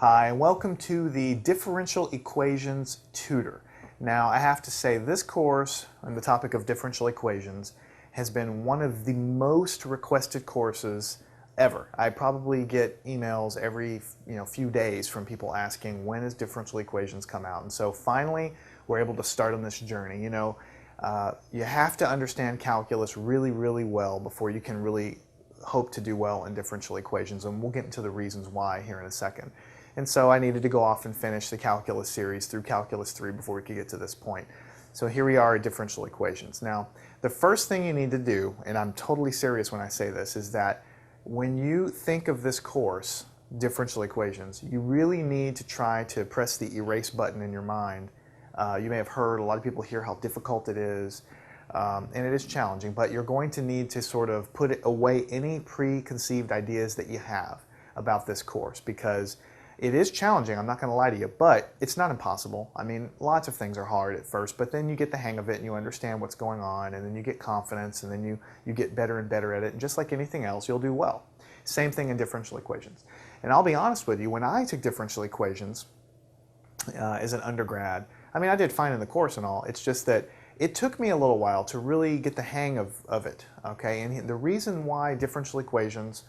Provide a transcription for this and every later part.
Hi, and welcome to the Differential Equations Tutor. Now, I have to say this course on the topic of differential equations has been one of the most requested courses ever. I probably get emails every few days from people asking when is differential equations come out, and so finally we're able to start on this journey. You have to understand calculus really, really well before you can really hope to do well in differential equations, and we'll get into the reasons why here in a second. And so I needed to go off and finish the calculus series through calculus 3 before we could get to this point. So here we are at differential equations. Now, the first thing you need to do, and I'm totally serious when I say this, is that when you think of this course, differential equations, you really need to try to press the erase button in your mind. You may have heard a lot of people hear how difficult it is, and it is challenging, but you're going to need to sort of put away any preconceived ideas that you have about this course, because it is challenging, I'm not going to lie to you, but it's not impossible. I mean, lots of things are hard at first, but then you get the hang of it and you understand what's going on, and then you get confidence, and then you get better and better at it, and just like anything else, you'll do well. Same thing in differential equations. And I'll be honest with you, when I took differential equations as an undergrad, I mean, I did fine in the course and all, it's just that it took me a little while to really get the hang of it, okay? And the reason why differential equations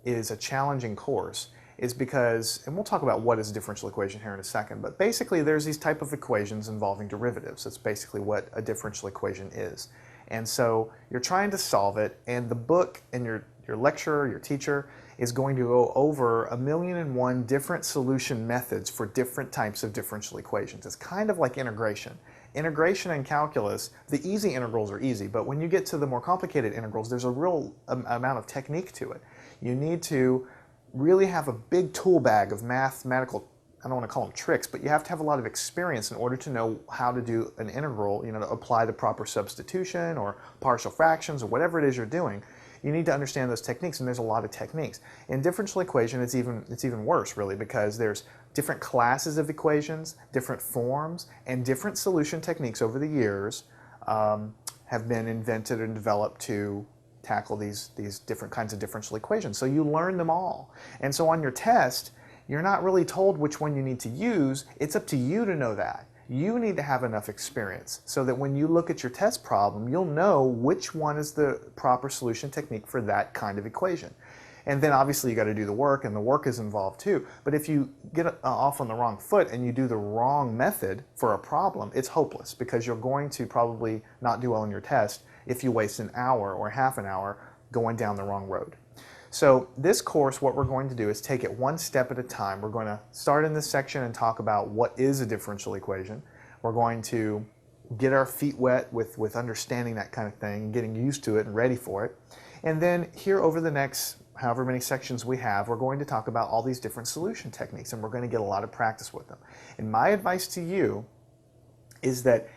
is a challenging course is because, and we'll talk about what is a differential equation here in a second, but basically there's these type of equations involving derivatives. That's basically what a differential equation is. And so you're trying to solve it, and the book and your lecturer, your teacher, is going to go over 1,000,001 different solution methods for different types of differential equations. It's kind of like integration. Integration in calculus, the easy integrals are easy, but when you get to the more complicated integrals, there's a real amount of technique to it. You need to really have a big tool bag of mathematical, I don't want to call them tricks, but you have to have a lot of experience in order to know how to do an integral, to apply the proper substitution or partial fractions or whatever it is you're doing. You need to understand those techniques, and there's a lot of techniques. In differential equation, it's even worse, really, because there's different classes of equations, different forms, and different solution techniques over the years have been invented and developed to tackle these different kinds of differential equations. So you learn them all. And so on your test, you're not really told which one you need to use. It's up to you to know that. You need to have enough experience so that when you look at your test problem, you'll know which one is the proper solution technique for that kind of equation. And then obviously you got to do the work, and the work is involved too. But if you get off on the wrong foot and you do the wrong method for a problem, it's hopeless, because you're going to probably not do well in your test if you waste an hour or half an hour going down the wrong road. So this course, what we're going to do is take it one step at a time. We're going to start in this section and talk about what is a differential equation. We're going to get our feet wet with understanding that kind of thing, getting used to it and ready for it. And then here over the next however many sections we have, we're going to talk about all these different solution techniques, and we're going to get a lot of practice with them. And my advice to you is that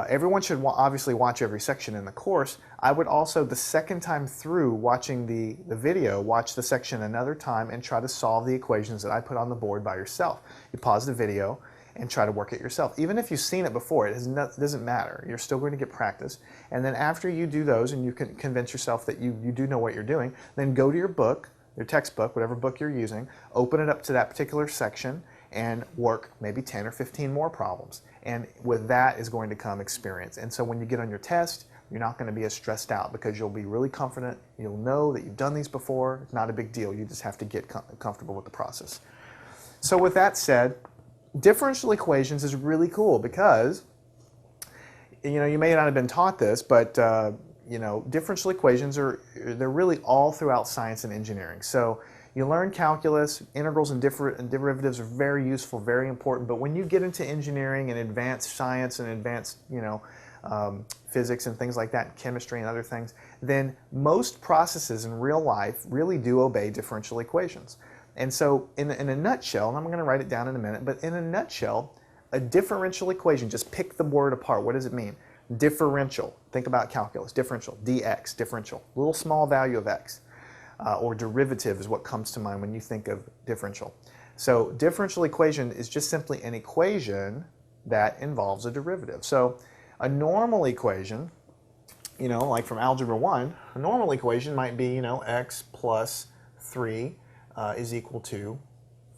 everyone should obviously watch every section in the course. I would also, the second time through watching the video, watch the section another time and try to solve the equations that I put on the board by yourself. You pause the video and try to work it yourself. Even if you've seen it before, it doesn't matter. You're still going to get practice. And then after you do those and you can convince yourself that you do know what you're doing, then go to your book, your textbook, whatever book you're using, open it up to that particular section and work maybe 10 or 15 more problems. And with that is going to come experience. And so when you get on your test, you're not going to be as stressed out, because you'll be really confident. You'll know that you've done these before. It's not a big deal. You just have to get comfortable with the process. So with that said, differential equations is really cool because, you may not have been taught this, but differential equations they're really all throughout science and engineering. So you learn calculus, integrals and derivatives are very useful, very important, but when you get into engineering and advanced science and advanced, physics and things like that, chemistry and other things, then most processes in real life really do obey differential equations. And so in a nutshell, and I'm going to write it down in a minute, but in a nutshell, a differential equation, just pick the word apart. What does it mean? Differential. Think about calculus. Differential. dx. Differential. Little small value of x. Or derivative is what comes to mind when you think of differential. So differential equation is just simply an equation that involves a derivative. So a normal equation, like from Algebra 1, a normal equation might be, x plus 3 is equal to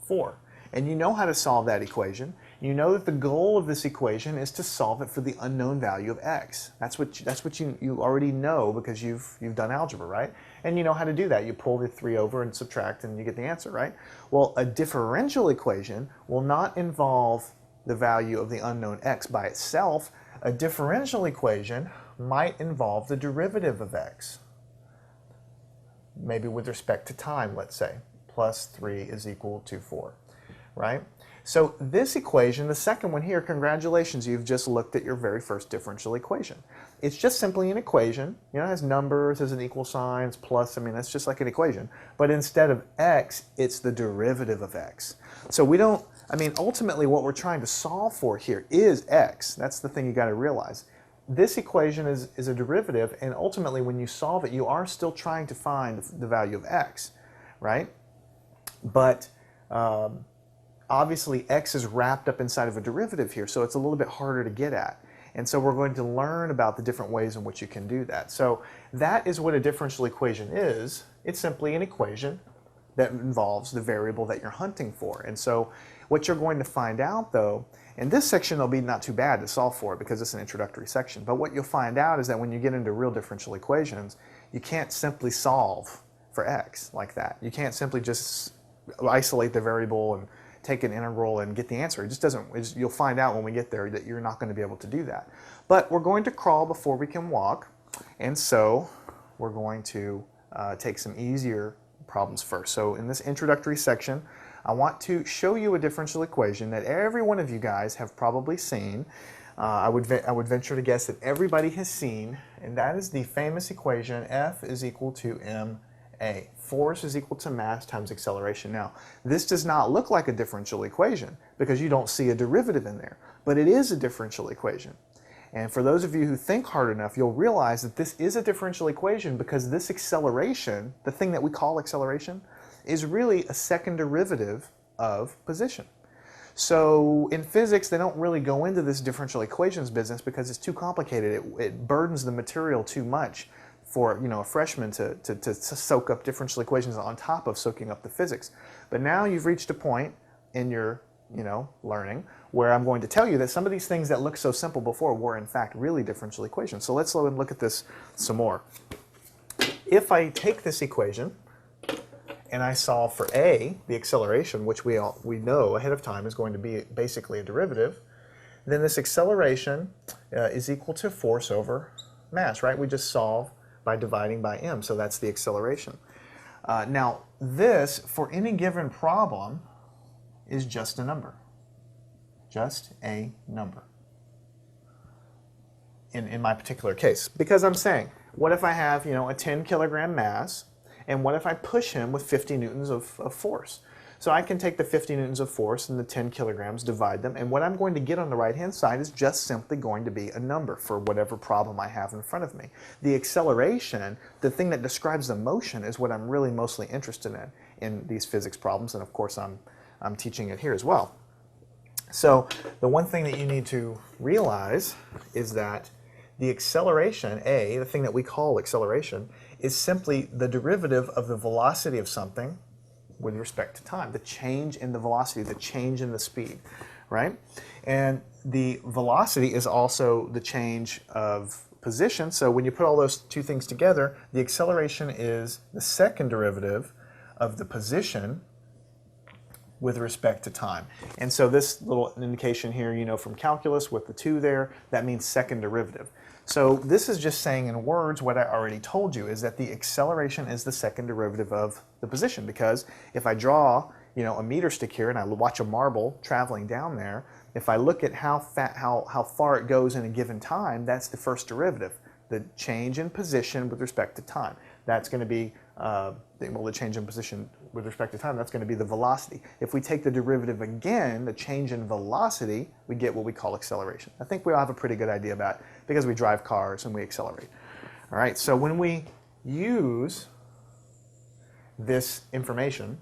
4. And you know how to solve that equation. You know that the goal of this equation is to solve it for the unknown value of x. That's what you already know because you've done algebra, right? And you know how to do that. You pull the 3 over and subtract and you get the answer, right? Well, a differential equation will not involve the value of the unknown x by itself. A differential equation might involve the derivative of x. Maybe with respect to time, let's say. Plus 3 is equal to 4. Right? So this equation, the second one here, congratulations, you've just looked at your very first differential equation. It's just simply an equation. You know, it has numbers, has an equal sign, it's plus, I mean, that's just like an equation. But instead of x, it's the derivative of x. So we don't, I mean, ultimately what we're trying to solve for here is x. That's the thing you got to realize. This equation is a derivative, and ultimately when you solve it, you are still trying to find the value of x, right? But obviously, x is wrapped up inside of a derivative here, so it's a little bit harder to get at. And so we're going to learn about the different ways in which you can do that. So that is what a differential equation is. It's simply an equation that involves the variable that you're hunting for. And so what you're going to find out, though, in this section, it'll be not too bad to solve for it because it's an introductory section. But what you'll find out is that when you get into real differential equations, you can't simply solve for x like that. You can't simply just isolate the variable and take an integral and get the answer. It just doesn't, you'll find out when we get there that you're not going to be able to do that. But we're going to crawl before we can walk, and so we're going to take some easier problems first. So in this introductory section, I want to show you a differential equation that every one of you guys have probably seen. I would venture to guess that everybody has seen, and that is the famous equation F is equal to ma. Force is equal to mass times acceleration. Now, this does not look like a differential equation because you don't see a derivative in there, but it is a differential equation. And for those of you who think hard enough, you'll realize that this is a differential equation because this acceleration, the thing that we call acceleration, is really a second derivative of position. So in physics, they don't really go into this differential equations business because it's too complicated. It burdens the material too much for a freshman to soak up differential equations on top of soaking up the physics. But now you've reached a point in your learning where I'm going to tell you that some of these things that looked so simple before were in fact really differential equations. So let's look at this some more. If I take this equation and I solve for a, the acceleration, which we know ahead of time is going to be basically a derivative, then this acceleration is equal to force over mass, right? We just solve by dividing by m, so that's the acceleration. Now, this, for any given problem, is just a number. Just a number. In my particular case. Because I'm saying, what if I have, a 10 kilogram mass, and what if I push him with 50 newtons of force? So I can take the 50 newtons of force and the 10 kilograms, divide them, and what I'm going to get on the right-hand side is just simply going to be a number for whatever problem I have in front of me. The acceleration, the thing that describes the motion, is what I'm really mostly interested in these physics problems, and of course I'm teaching it here as well. So the one thing that you need to realize is that the acceleration, A, the thing that we call acceleration, is simply the derivative of the velocity of something with respect to time, the change in the velocity, the change in the speed, right? And the velocity is also the change of position. So when you put all those two things together, the acceleration is the second derivative of the position with respect to time. And so this little indication here, from calculus with the 2 there, that means second derivative. So this is just saying in words what I already told you, is that the acceleration is the second derivative of the position, because if I draw, a meter stick here and I watch a marble traveling down there, if I look at how far it goes in a given time, that's the first derivative, the change in position with respect to time. That's going to be, the change in position with respect to time, that's going to be the velocity. If we take the derivative again, the change in velocity, we get what we call acceleration. I think we all have a pretty good idea about it because we drive cars and we accelerate. All right, so when we use this information,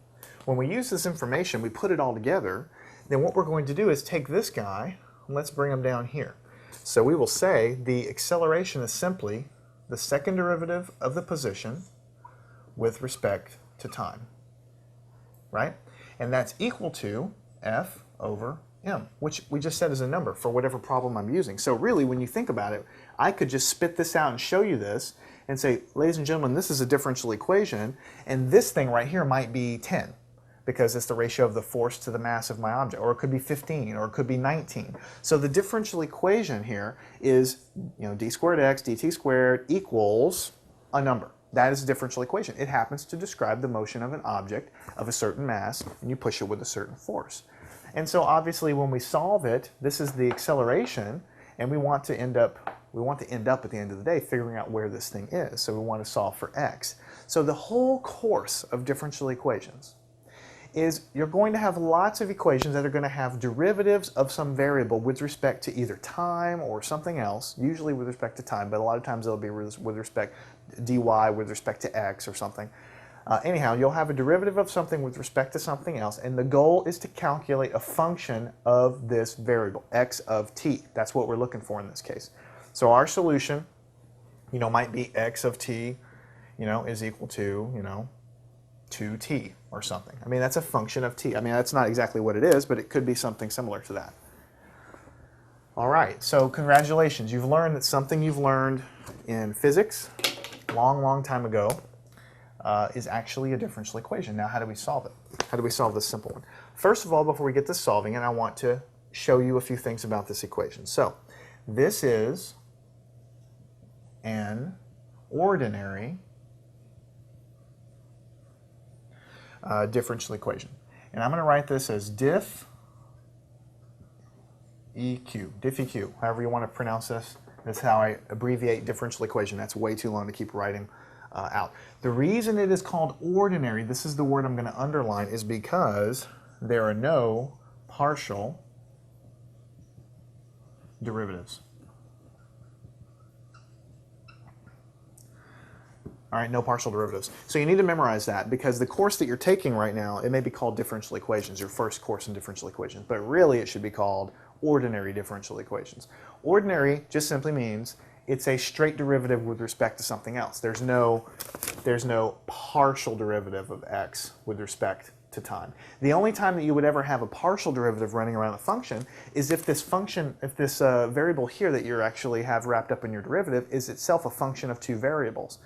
we put it all together, then what we're going to do is take this guy, and let's bring him down here. So we will say the acceleration is simply the second derivative of the position with respect to time, right? And that's equal to f over m, which we just said is a number for whatever problem I'm using. So really, when you think about it, I could just spit this out and show you this and say, ladies and gentlemen, this is a differential equation, and this thing right here might be 10 because it's the ratio of the force to the mass of my object, or it could be 15, or it could be 19. So the differential equation here is, d squared x dt squared equals a number. That is a differential equation. It happens to describe the motion of an object of a certain mass, and you push it with a certain force. And so obviously when we solve it, this is the acceleration, and we want to end up at the end of the day figuring out where this thing is. So we want to solve for x. So the whole course of differential equations is you're going to have lots of equations that are going to have derivatives of some variable with respect to either time or something else, usually with respect to time, but a lot of times it'll be with respect dy with respect to x or something. Anyhow, you'll have a derivative of something with respect to something else, and the goal is to calculate a function of this variable, x of t. That's what we're looking for in this case. So our solution, might be x of t, is equal to, 2t or something. I mean, that's a function of t. I mean, that's not exactly what it is, but it could be something similar to that. All right, so congratulations. You've learned that something you've learned in physics long time ago is actually a differential equation. Now, how do we solve it? How do we solve this simple one? First of all, before we get to solving it, I want to show you a few things about this equation. So, this is an ordinary differential equation. And I'm going to write this as diff EQ, however you want to pronounce this. That's how I abbreviate differential equation. That's way too long to keep writing out. The reason it is called ordinary, this is the word I'm going to underline, is because there are no partial derivatives. All right, no partial derivatives. So you need to memorize that because the course that you're taking right now, it may be called differential equations, your first course in differential equations, but really it should be called ordinary differential equations. Ordinary just simply means it's a straight derivative with respect to something else. There's no partial derivative of x with respect to time. The only time that you would ever have a partial derivative running around a function is if this variable here that you actually have wrapped up in your derivative is itself a function of two variables.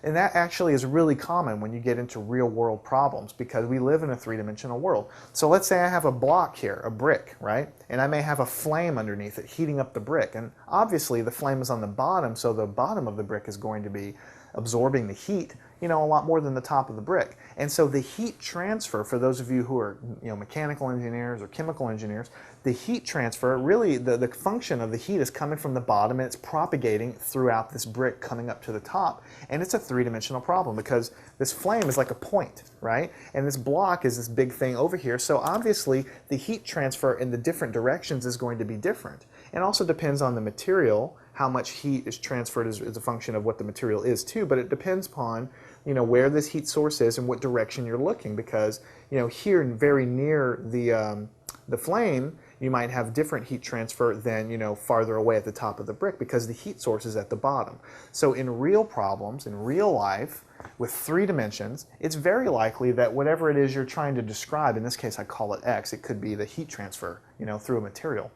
And that actually is really common when you get into real world problems because we live in a three-dimensional world. So let's say I have a block here, a brick, right? And I may have a flame underneath it heating up the brick. And obviously the flame is on the bottom, so the bottom of the brick is going to be absorbing the heat, a lot more than the top of the brick. And so the heat transfer, for those of you who are mechanical engineers or chemical engineers, the heat transfer, really the function of the heat is coming from the bottom and it's propagating throughout this brick coming up to the top. And it's a three-dimensional problem because this flame is like a point, right? And this block is this big thing over here. So obviously the heat transfer in the different directions is going to be different. It also depends on the material, how much heat is transferred as a function of what the material is too, but it depends upon where this heat source is and what direction you're looking because here very near the flame you might have different heat transfer than farther away at the top of the brick because the heat source is at the bottom. So in real problems, in real life, with three dimensions, it's very likely that whatever it is you're trying to describe, in this case I call it x, it could be the heat transfer through a material.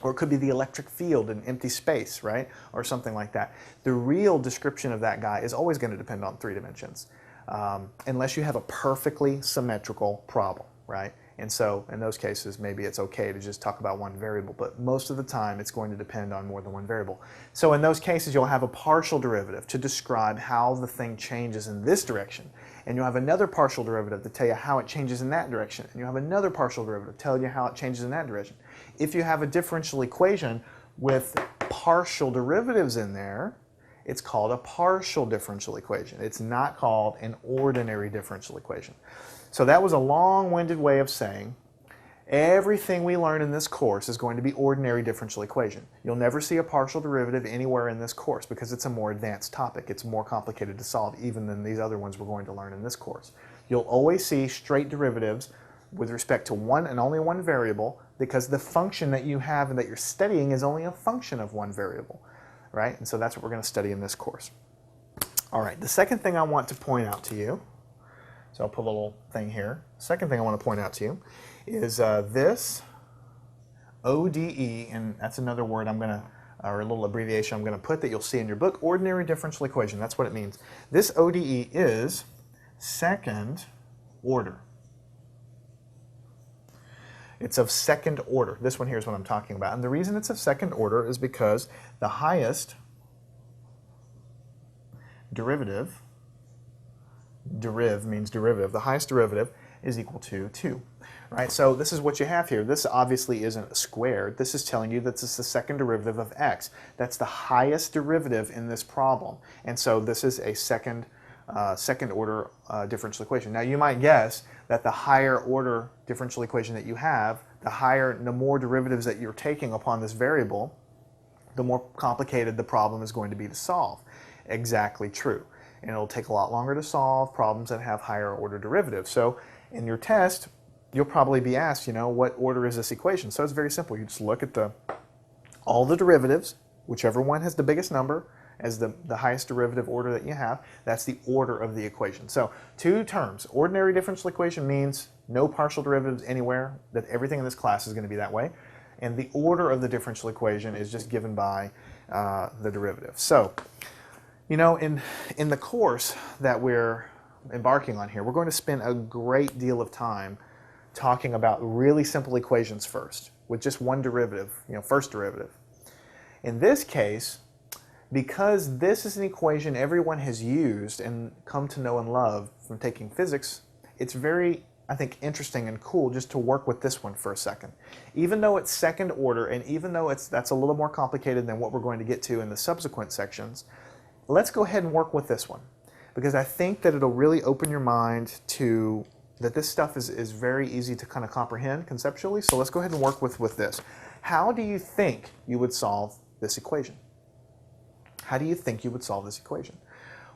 Or it could be the electric field in empty space, right? Or something like that. The real description of that guy is always going to depend on three dimensions, unless you have a perfectly symmetrical problem, right? And so in those cases, maybe it's okay to just talk about one variable, but most of the time it's going to depend on more than one variable. So in those cases, you'll have a partial derivative to describe how the thing changes in this direction. And you'll have another partial derivative to tell you how it changes in that direction. And you'll have another partial derivative telling you how it changes in that direction. If you have a differential equation with partial derivatives in there, it's called a partial differential equation. It's not called an ordinary differential equation. So that was a long-winded way of saying everything we learn in this course is going to be ordinary differential equation. You'll never see a partial derivative anywhere in this course because it's a more advanced topic. It's more complicated to solve even than these other ones we're going to learn in this course. You'll always see straight derivatives with respect to one and only one variable because the function that you have and that you're studying is only a function of one variable, right? And so that's what we're going to study in this course. All right, the second thing I want to point out to you, So I'll put a little thing here. Second thing I want to point out to you is this ODE, and that's another word I'm going to, or a little abbreviation I'm going to put that you'll see in your book, ordinary differential equation. That's what it means. This ODE is second order. It's of second order. This one here is what I'm talking about. And the reason it's of second order is because the highest derivative, means derivative, the highest derivative is equal to 2. Right? So this is what you have here. This obviously isn't squared. This is telling you that this is the second derivative of x. That's the highest derivative in this problem. And so this is a second order differential equation. Now you might guess that the higher order differential equation that you have, the more derivatives that you're taking upon this variable, the more complicated the problem is going to be to solve. Exactly true. And it'll take a lot longer to solve problems that have higher order derivatives. So in your test, you'll probably be asked, what order is this equation? So it's very simple. You just look at all the derivatives, whichever one has the biggest number as the highest derivative order that you have, that's the order of the equation. So 2 terms. Ordinary differential equation means no partial derivatives anywhere, that everything in this class is going to be that way. And the order of the differential equation is just given by the derivative. So, in the course that we're embarking on here, we're going to spend a great deal of time talking about really simple equations first, with just one derivative, first derivative. In this case, because this is an equation everyone has used and come to know and love from taking physics, it's very, I think, interesting and cool just to work with this one for a second. Even though it's second order, and even though that's a little more complicated than what we're going to get to in the subsequent sections, let's go ahead and work with this one, because I think that it'll really open your mind to that this stuff is very easy to kind of comprehend conceptually. So let's go ahead and work with this. How do you think you would solve this equation? How do you think you would solve this equation?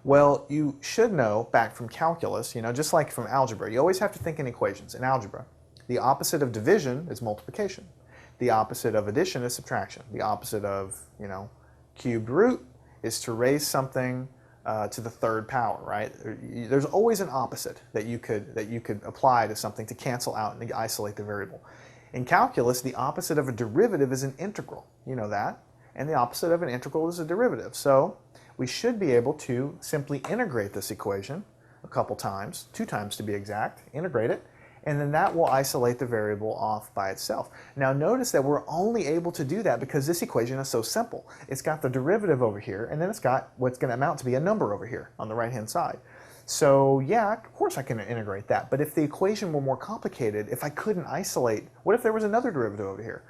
Well, you should know back from calculus, just like from algebra, you always have to think in equations. In algebra, the opposite of division is multiplication. The opposite of addition is subtraction. The opposite of, cubed root is to raise something to the third power, right? There's always an opposite that you could apply to something to cancel out and isolate the variable. In calculus, the opposite of a derivative is an integral. You know that. And the opposite of an integral is a derivative. So we should be able to simply integrate this equation a couple times, 2 times to be exact, integrate it, and then that will isolate the variable off by itself. Now notice that we're only able to do that because this equation is so simple. It's got the derivative over here, and then it's got what's going to amount to be a number over here on the right-hand side. So yeah, of course I can integrate that, but if the equation were more complicated, if I couldn't isolate, what if there was another derivative over here?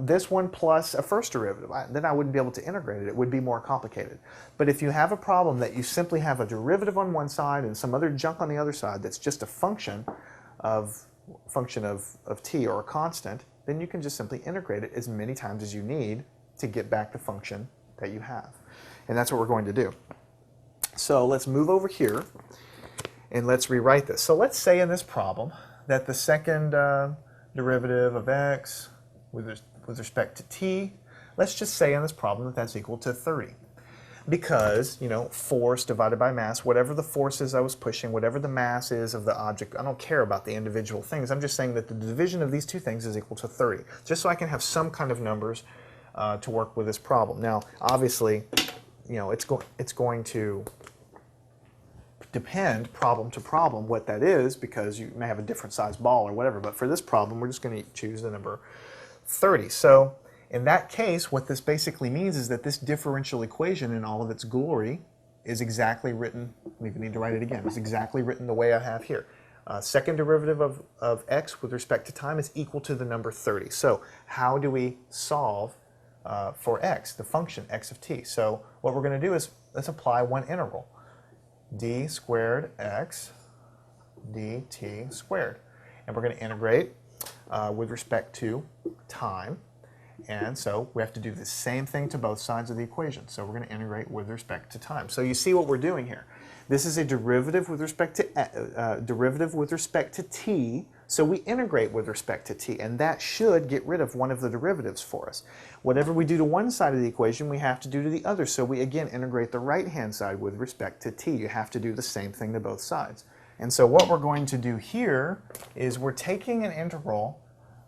This one plus a first derivative, then I wouldn't be able to integrate it. It would be more complicated. But if you have a problem that you simply have a derivative on one side and some other junk on the other side that's just a function of t or a constant, then you can just simply integrate it as many times as you need to get back the function that you have. And that's what we're going to do. So let's move over here and let's rewrite this. So let's say in this problem that the second derivative of x with respect to t, let's just say in this problem that that's equal to 30. Because, force divided by mass, whatever the force is I was pushing, whatever the mass is of the object, I don't care about the individual things. I'm just saying that the division of these 2 things is equal to 30, just so I can have some kind of numbers to work with this problem. Now, obviously, it's going to depend problem to problem what that is, because you may have a different size ball or whatever, but for this problem, we're just going to choose the number 30. So in that case, what this basically means is that this differential equation in all of its glory is exactly written, we need to write it again, it's exactly written the way I have here. Second derivative of x with respect to time is equal to the number 30. So how do we solve for x, the function x of t? So what we're going to do is let's apply one integral, d squared x dt squared. And we're going to integrate with respect to time. And so we have to do the same thing to both sides of the equation. So we're going to integrate with respect to time. So you see what we're doing here. This is a derivative with respect to t. So we integrate with respect to t, and that should get rid of one of the derivatives for us. Whatever we do to one side of the equation, we have to do to the other. So we again integrate the right-hand side with respect to t. You have to do the same thing to both sides. And so what we're going to do here is we're taking an integral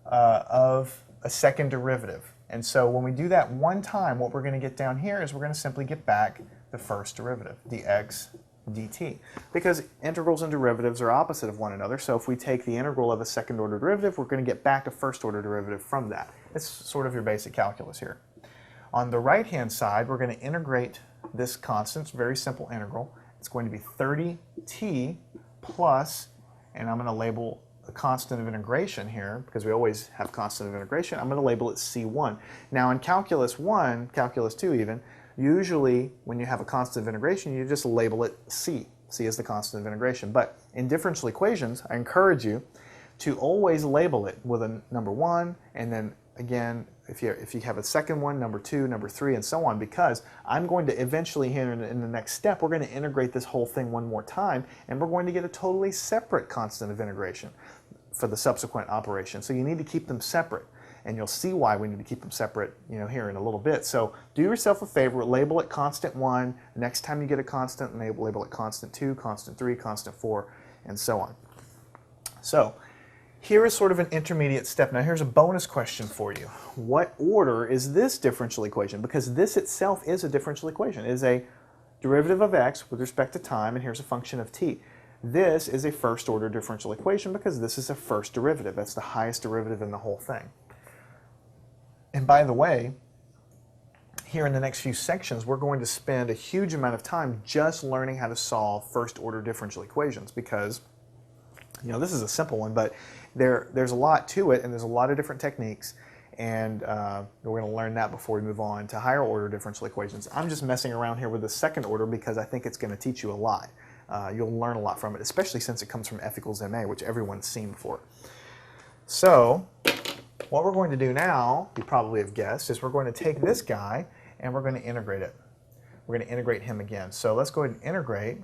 of a second derivative. And so when we do that one time, what we're going to get down here is we're going to simply get back the first derivative, dx dt. Because integrals and derivatives are opposite of one another, so if we take the integral of a second order derivative, we're going to get back a first order derivative from that. It's sort of your basic calculus here. On the right-hand side, we're going to integrate this constant. It's a very simple integral. It's going to be 30t plus, and I'm going to label a constant of integration here, because we always have constant of integration. I'm going to label it C1. Now in Calculus 1, Calculus 2 even, usually when you have a constant of integration, you just label it C. C is the constant of integration. But in differential equations, I encourage you to always label it with a number 1, and then again, if you have a second one, number 2, number 3, and so on, because I'm going to eventually here in the next step, we're going to integrate this whole thing one more time, and we're going to get a totally separate constant of integration for the subsequent operation. So you need to keep them separate, and you'll see why we need to keep them separate, here in a little bit. So do yourself a favor, label it constant 1. Next time you get a constant, label it constant 2, constant 3, constant 4, and so on. So here is sort of an intermediate step. Now here's a bonus question for you. What order is this differential equation? Because this itself is a differential equation. It is a derivative of x with respect to time, and here's a function of t. This is a first order differential equation because this is a first derivative. That's the highest derivative in the whole thing. And by the way, here in the next few sections, we're going to spend a huge amount of time just learning how to solve first order differential equations, because this is a simple one, but there's a lot to it, and there's a lot of different techniques, and we're going to learn that before we move on to higher order differential equations. I'm just messing around here with the second order because I think it's going to teach you a lot. You'll learn a lot from it, especially since it comes from F equals ma, which everyone's seen before. So what we're going to do now, you probably have guessed, is we're going to take this guy and we're going to integrate it. We're going to integrate him again. So let's go ahead and integrate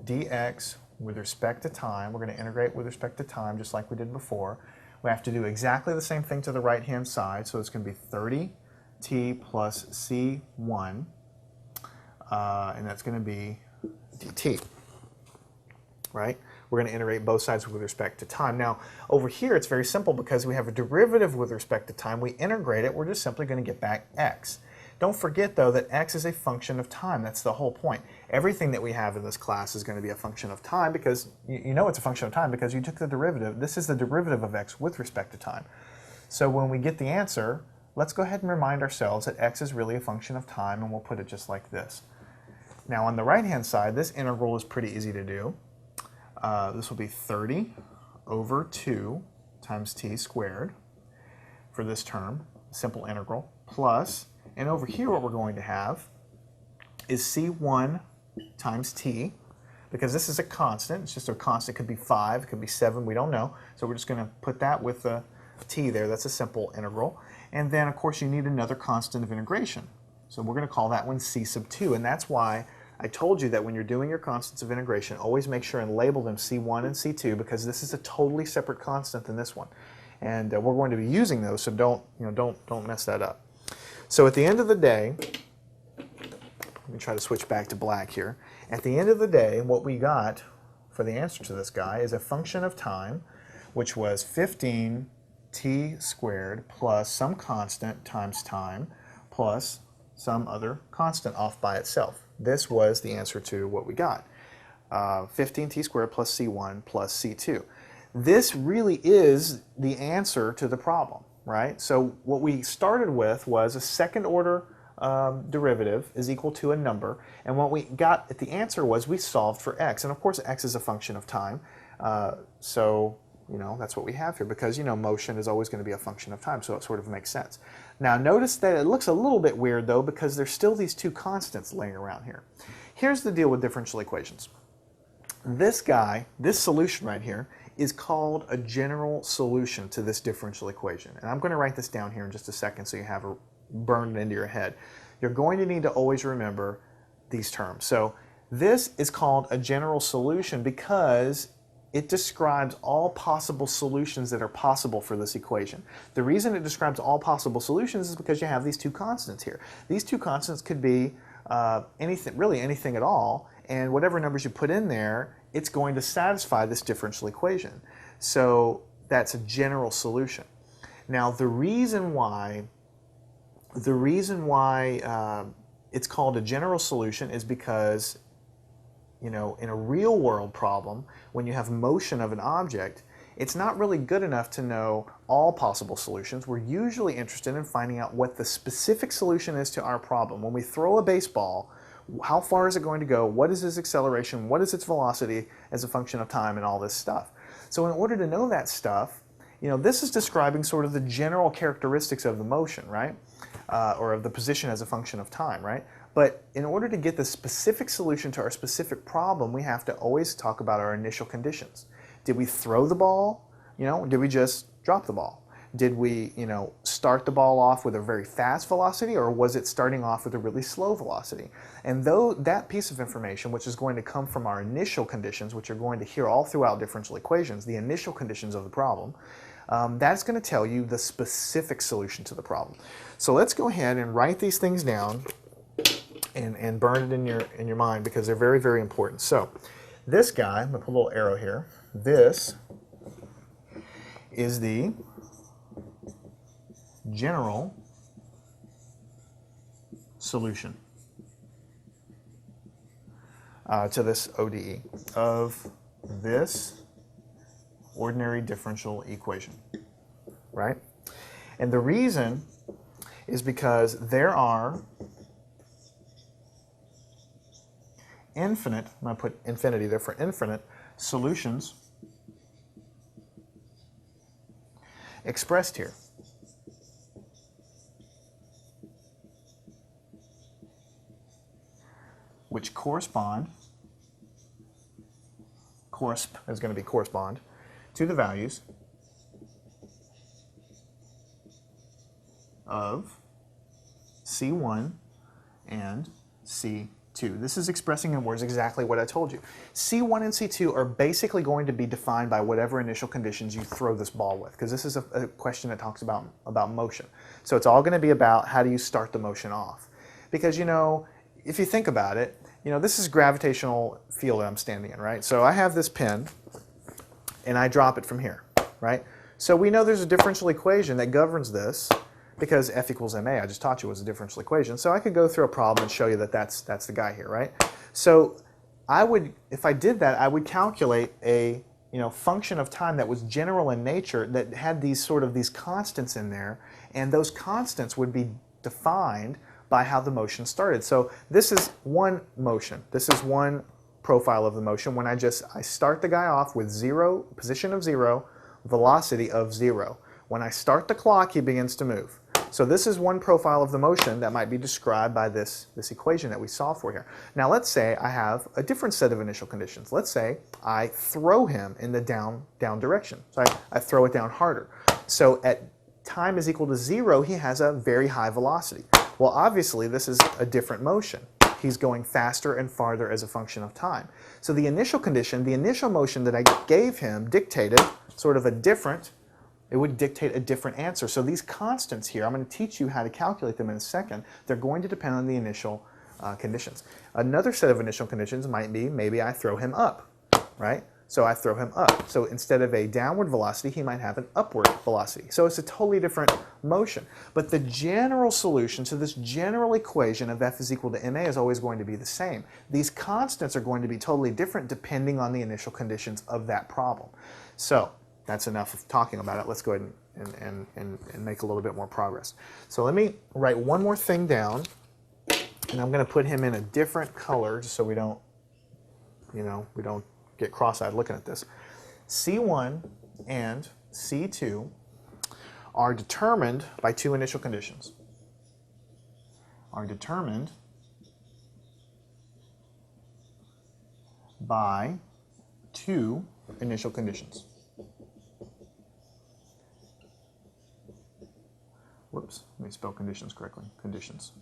dx with respect to time. We're going to integrate with respect to time just like we did before. We have to do exactly the same thing to the right-hand side. So it's going to be 30t plus c1, and that's going to be dt, right? We're going to integrate both sides with respect to time. Now, over here, it's very simple because we have a derivative with respect to time. We integrate it. We're just simply going to get back x. Don't forget, though, that x is a function of time. That's the whole point. Everything that we have in this class is going to be a function of time because you know it's a function of time because you took the derivative. This is the derivative of x with respect to time. So when we get the answer, let's go ahead and remind ourselves that x is really a function of time, and we'll put it just like this. Now, on the right-hand side, this integral is pretty easy to do. This will be 30 over 2 times t squared for this term, simple integral, plus, and over here what we're going to have is c1 times t, because this is a constant. It's just a constant. It could be 5, it could be 7, we don't know. So we're just going to put that with the t there. That's a simple integral. And then, of course, you need another constant of integration. So we're going to call that one c sub 2, and that's why I told you that when you're doing your constants of integration, always make sure and label them C1 and C2 because this is a totally separate constant than this one. And we're going to be using those, so don't mess that up. So at the end of the day, let me try to switch back to black here. At the end of the day, what we got for the answer to this guy is a function of time, which was 15t squared plus some constant times time plus some other constant off by itself. This was the answer to what we got. 15t squared plus c1 plus c2. This really is the answer to the problem, right? So what we started with was a second order derivative is equal to a number, and what we got at the answer was we solved for x, and of course x is a function of time, so that's what we have here because motion is always going to be a function of time, so it sort of makes sense. Now notice that it looks a little bit weird though because there's still these two constants laying around here. Here's the deal with differential equations. This guy, this solution right here, is called a general solution to this differential equation. And I'm going to write this down here in just a second so you have it burned into your head. You're going to need to always remember these terms. So this is called a general solution because it describes all possible solutions that are possible for this equation. The reason it describes all possible solutions is because you have these two constants here. These two constants could be anything, really anything at all, and whatever numbers you put in there, it's going to satisfy this differential equation. So that's a general solution. Now the reason why it's called a general solution is because, in a real world problem, when you have motion of an object, it's not really good enough to know all possible solutions. We're usually interested in finding out what the specific solution is to our problem. When we throw a baseball, how far is it going to go? What is its acceleration? What is its velocity as a function of time and all this stuff? So in order to know that stuff, this is describing sort of the general characteristics of the motion, right? Or of the position as a function of time, right? But in order to get the specific solution to our specific problem, we have to always talk about our initial conditions. Did we throw the ball? Did we just drop the ball? Did we, start the ball off with a very fast velocity, or was it starting off with a really slow velocity? And though that piece of information, which is going to come from our initial conditions, which you're going to hear all throughout differential equations, the initial conditions of the problem, that's going to tell you the specific solution to the problem. So let's go ahead and write these things down and burn it in your mind, because they're very, very important. So this guy, I'm going to put a little arrow here. This is the general solution to this ODE of this ordinary differential equation, right? And the reason is because there are infinite, I'm going to put infinity there for infinite, solutions expressed here. Which correspond is going to be correspond to the values of C1 and C2. This is expressing in words exactly what I told you. C1 and C2 are basically going to be defined by whatever initial conditions you throw this ball with, because this is a question that talks about motion. So it's all going to be about how do you start the motion off. Because, if you think about it, this is gravitational field that I'm standing in, right? So I have this pen, and I drop it from here, right? So we know there's a differential equation that governs this, because F equals ma, I just taught you was a differential equation. So I could go through a problem and show you that that's the guy here, right? So if I did that, I would calculate a function of time that was general in nature, that had these constants in there, and those constants would be defined by how the motion started. So this is one motion. This is one profile of the motion when I start the guy off with zero, position of zero, velocity of zero. When I start the clock, he begins to move. So this is one profile of the motion that might be described by this equation that we solved for here. Now let's say I have a different set of initial conditions. Let's say I throw him in the down direction. So I throw it down harder. So at time is equal to 0, he has a very high velocity. Well, obviously this is a different motion. He's going faster and farther as a function of time. So the initial condition, the initial motion that I gave him dictated sort of it would dictate a different answer. So these constants here, I'm going to teach you how to calculate them in a second. They're going to depend on the initial conditions. Another set of initial conditions might be maybe I throw him up, right? So I throw him up. So instead of a downward velocity, he might have an upward velocity. So it's a totally different motion. But the general solution to this general equation of F is equal to ma is always going to be the same. These constants are going to be totally different depending on the initial conditions of that problem. So that's enough of talking about it. Let's go ahead and make a little bit more progress. So let me write one more thing down, and I'm going to put him in a different color just so we don't get cross-eyed looking at this. C1 and C2 are determined by two initial conditions. Are determined by two initial conditions. Whoops, let me spell conditions correctly. Conditions.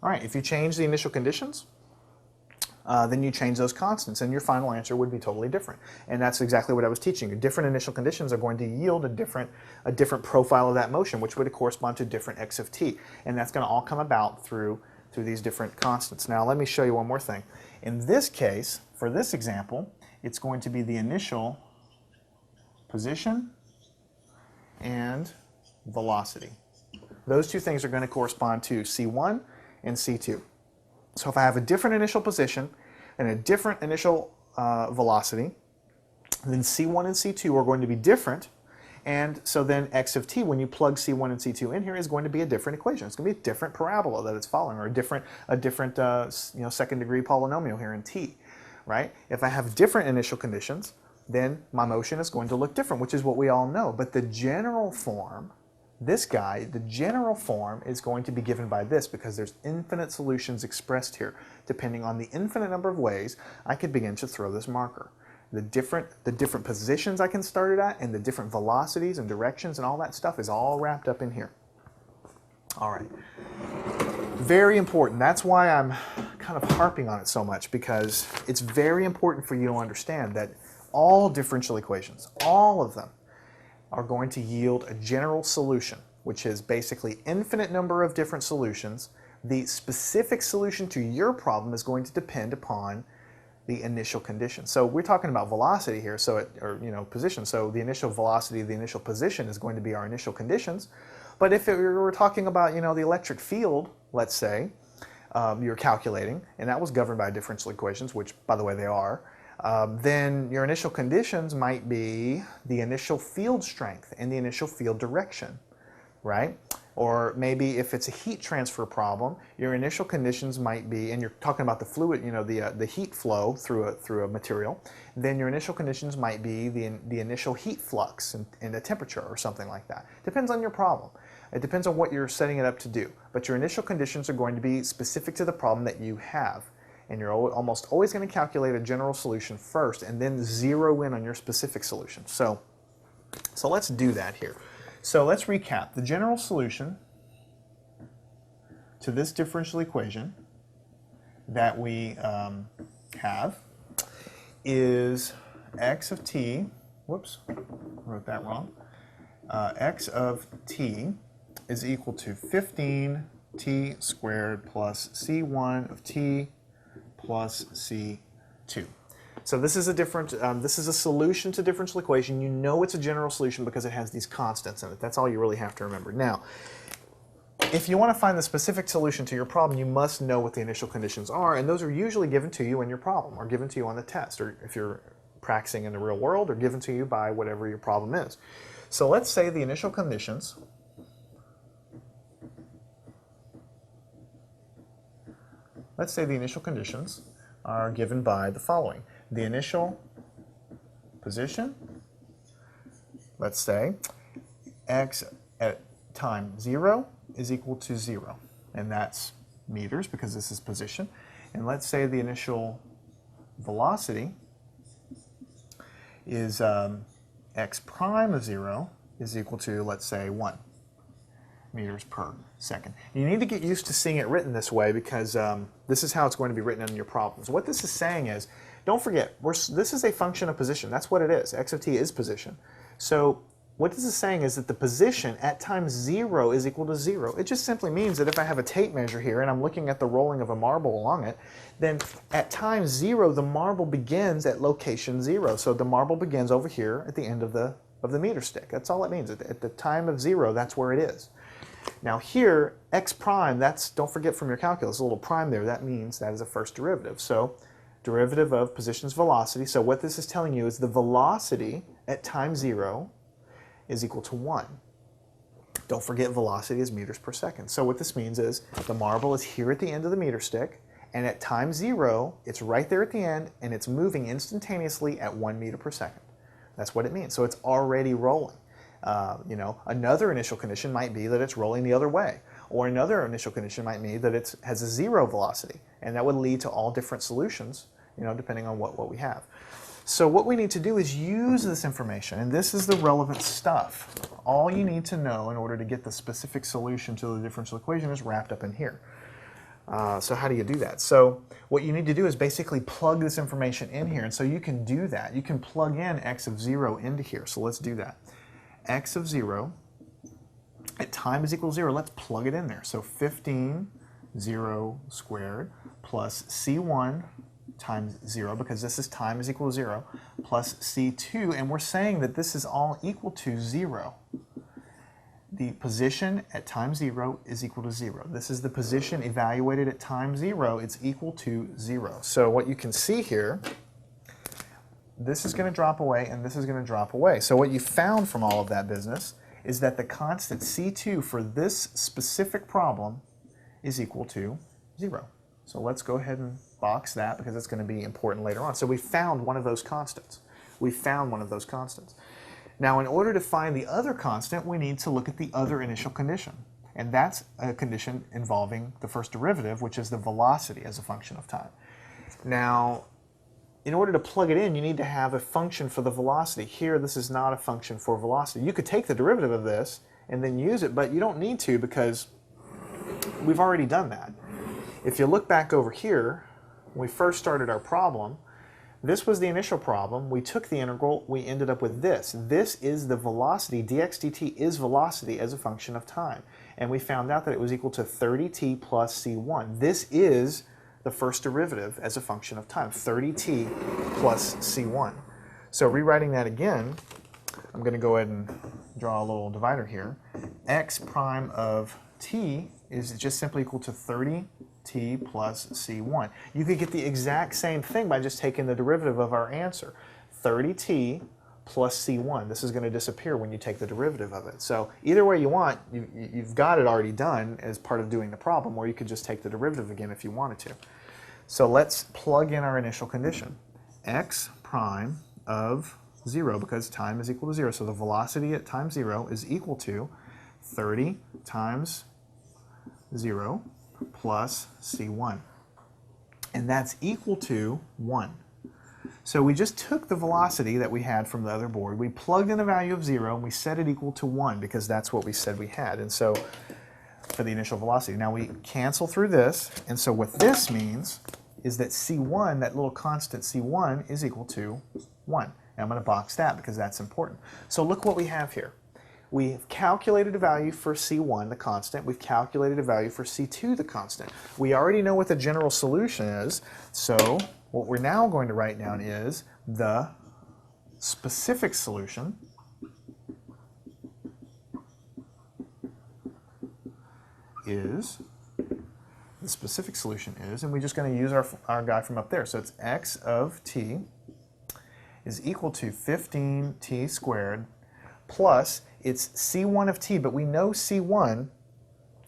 All right, if you change the initial conditions, then you change those constants, and your final answer would be totally different. And that's exactly what I was teaching you. Different initial conditions are going to yield a different profile of that motion, which would correspond to different x of t. And that's going to all come about through these different constants. Now let me show you one more thing. In this case, for this example, it's going to be the initial position and velocity. Those two things are going to correspond to C1 and C2. So if I have a different initial position and a different initial velocity, then C1 and C2 are going to be different. And so then x of t, when you plug C1 and C2 in here, is going to be a different equation. It's going to be a different parabola that it's following, or a different second degree polynomial here in t, right? If I have different initial conditions, then my motion is going to look different, which is what we all know. But the general form, this guy, the general form is going to be given by this, because there's infinite solutions expressed here. Depending on the infinite number of ways, I could begin to throw this marker. The different positions I can start it at, and the different velocities and directions and all that stuff is all wrapped up in here. All right. Very important. That's why I'm kind of harping on it so much, because it's very important for you to understand that all differential equations, all of them, are going to yield a general solution, which is basically infinite number of different solutions. The specific solution to your problem is going to depend upon the initial condition. So we're talking about velocity here, position. So the initial velocity, the initial position is going to be our initial conditions. But if we're talking about, the electric field, let's say, you're calculating, and that was governed by differential equations, which, by the way, they are, then your initial conditions might be the initial field strength and the initial field direction, right? Or maybe if it's a heat transfer problem, your initial conditions might be, and you're talking about the fluid, the heat flow through a material, then your initial conditions might be the initial heat flux and the temperature or something like that. Depends on your problem. It depends on what you're setting it up to do. But your initial conditions are going to be specific to the problem that you have. And you're almost always going to calculate a general solution first and then zero in on your specific solution. So let's do that here. So let's recap. The general solution to this differential equation that we have is x of t, whoops, wrote that wrong, x of t is equal to 15t squared plus c1 of t plus c2. So this is a solution to differential equation. You know it's a general solution because it has these constants in it. That's all you really have to remember. Now, if you want to find the specific solution to your problem, you must know what the initial conditions are, and those are usually given to you in your problem, or given to you on the test, or if you're practicing in the real world, or given to you by whatever your problem is. So let's say the initial conditions are given by the following. The initial position, let's say, x at time 0 is equal to 0. And that's meters because this is position. And let's say the initial velocity is x prime of 0 is equal to, let's say, 1 meters per second. You need to get used to seeing it written this way because this is how it's going to be written in your problems. What this is saying is, don't forget, this is a function of position. That's what it is. X of t is position. So what this is saying is that the position at time 0 is equal to 0. It just simply means that if I have a tape measure here and I'm looking at the rolling of a marble along it, then at time 0 the marble begins at location 0. So the marble begins over here at the end of the meter stick. That's all it means. At the time of 0, that's where it is. Now here, x prime, don't forget from your calculus, a little prime there, that means that is a first derivative. So derivative of position's velocity. So what this is telling you is the velocity at time 0 is equal to 1. Don't forget velocity is meters per second. So what this means is the marble is here at the end of the meter stick, and at time 0, it's right there at the end, and it's moving instantaneously at 1 meter per second. That's what it means. So it's already rolling. Another initial condition might be that it's rolling the other way. Or another initial condition might be that it has a 0 velocity. And that would lead to all different solutions, depending on what we have. So what we need to do is use this information, and this is the relevant stuff. All you need to know in order to get the specific solution to the differential equation is wrapped up in here. So how do you do that? So what you need to do is basically plug this information in here. And so you can do that. You can plug in x of 0 into here. So let's do that. X of 0 at time is equal to 0. Let's plug it in there. So 15 0 squared plus c1 times 0, because this is time is equal to 0, plus C2, and we're saying that this is all equal to 0. The position at time 0 is equal to 0. This is the position evaluated at time 0. It's equal to 0. So what you can see here, this is going to drop away and this is going to drop away. So what you found from all of that business is that the constant C2 for this specific problem is equal to 0. So let's go ahead and box that because it's going to be important later on. So we found one of those constants. We found one of those constants. Now, in order to find the other constant, we need to look at the other initial condition. And that's a condition involving the first derivative, which is the velocity as a function of time. Now, in order to plug it in, you need to have a function for the velocity. Here, this is not a function for velocity. You could take the derivative of this and then use it, but you don't need to because we've already done that. If you look back over here, when we first started our problem, this was the initial problem. We took the integral. We ended up with this. This is the velocity. dx dt is velocity as a function of time. And we found out that it was equal to 30t plus c1. This is the first derivative as a function of time, 30t plus c1. So rewriting that again, I'm going to go ahead and draw a little divider here. X prime of t is just simply equal to 30t plus c1. You could get the exact same thing by just taking the derivative of our answer. 30t plus c1. This is going to disappear when you take the derivative of it. So either way you want, you've got it already done as part of doing the problem, or you could just take the derivative again if you wanted to. So let's plug in our initial condition. X prime of 0, because time is equal to 0. So the velocity at time 0 is equal to 30 times 0 plus c1. And that's equal to 1. So we just took the velocity that we had from the other board, we plugged in a value of 0, and we set it equal to 1 because that's what we said we had. And so for the initial velocity. Now we cancel through this, and so what this means is that c1, that little constant c1, is equal to 1. Now I'm going to box that because that's important. So look what we have here. We've calculated a value for c1, the constant. We've calculated a value for c2, the constant. We already know what the general solution is, so what we're now going to write down is the specific solution is, and we're just going to use our guy from up there. So it's x of t is equal to 15t squared plus, it's c1 of t, but we know c1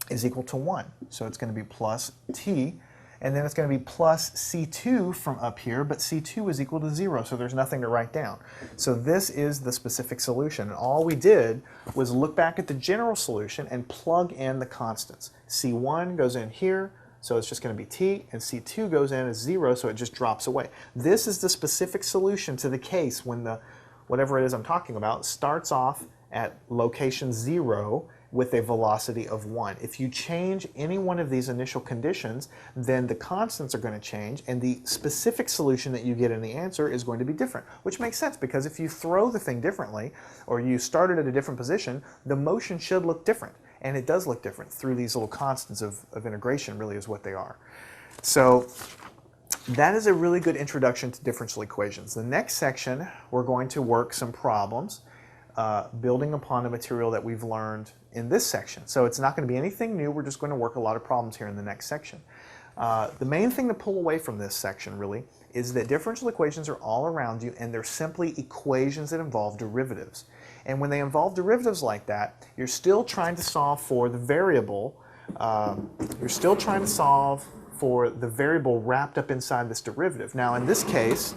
is equal to 1. So it's going to be plus t, and then it's going to be plus c2 from up here, but c2 is equal to 0, so there's nothing to write down. So this is the specific solution. And all we did was look back at the general solution and plug in the constants. c1 goes in here, so it's just going to be t, and c2 goes in as 0, so it just drops away. This is the specific solution to the case when the whatever it is I'm talking about starts off at location 0 with a velocity of 1. If you change any one of these initial conditions, then the constants are going to change, and the specific solution that you get in the answer is going to be different, which makes sense because if you throw the thing differently, or you started at a different position, the motion should look different, and it does look different through these little constants of integration, really is what they are. So that is a really good introduction to differential equations. The next section, we're going to work some problems building upon the material that we've learned in this section. So it's not going to be anything new. We're just going to work a lot of problems here in the next section. The main thing to pull away from this section, really, is that differential equations are all around you, and they're simply equations that involve derivatives. And when they involve derivatives like that, you're still trying to solve for the variable. You're still trying to solve for the variable wrapped up inside this derivative. Now, in this case,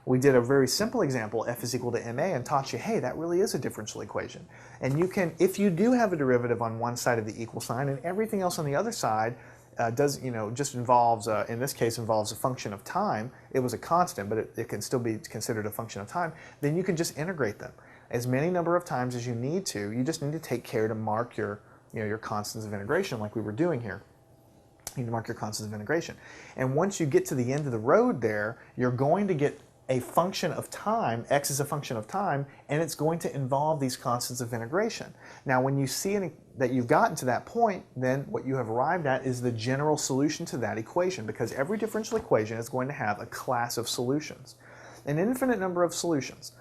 we did a very simple example, f is equal to ma, and taught you, hey, that really is a differential equation. And you can, if you do have a derivative on one side of the equal sign and everything else on the other side just involves, in this case, involves a function of time, it was a constant, but it can still be considered a function of time, then you can just integrate them as many number of times as you need to. You just need to take care to mark your constants of integration like we were doing here. You need to mark your constants of integration. And once you get to the end of the road there, you're going to get a function of time, x is a function of time, and it's going to involve these constants of integration. Now when you see that you've gotten to that point, then what you have arrived at is the general solution to that equation, because every differential equation is going to have a class of solutions, an infinite number of solutions.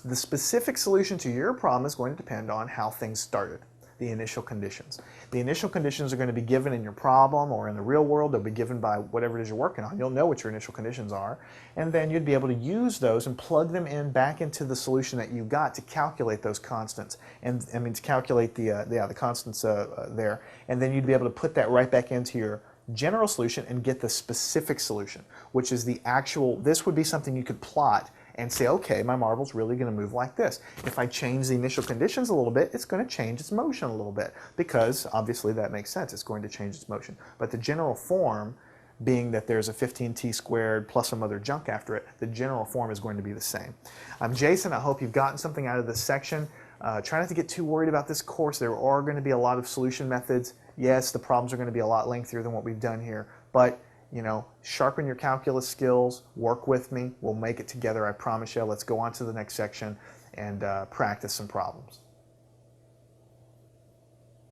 The specific solution to your problem is going to depend on how things started, the initial conditions. The initial conditions are going to be given in your problem or in the real world. They'll be given by whatever it is you're working on. You'll know what your initial conditions are, and then you'd be able to use those and plug them in back into the solution that you got to calculate those constants, and I mean to calculate the constants there, and then you'd be able to put that right back into your general solution and get the specific solution, which is the actual. This would be something you could plot and say, okay, my marble's really going to move like this. If I change the initial conditions a little bit, it's going to change its motion a little bit, because obviously that makes sense. It's going to change its motion. But the general form, being that there's a 15t squared plus some other junk after it, the general form is going to be the same. I'm Jason. I hope you've gotten something out of this section. Try not to get too worried about this course. There are going to be a lot of solution methods. Yes, the problems are going to be a lot lengthier than what we've done here, but you know, sharpen your calculus skills, work with me, we'll make it together, I promise you. Let's go on to the next section and practice some problems.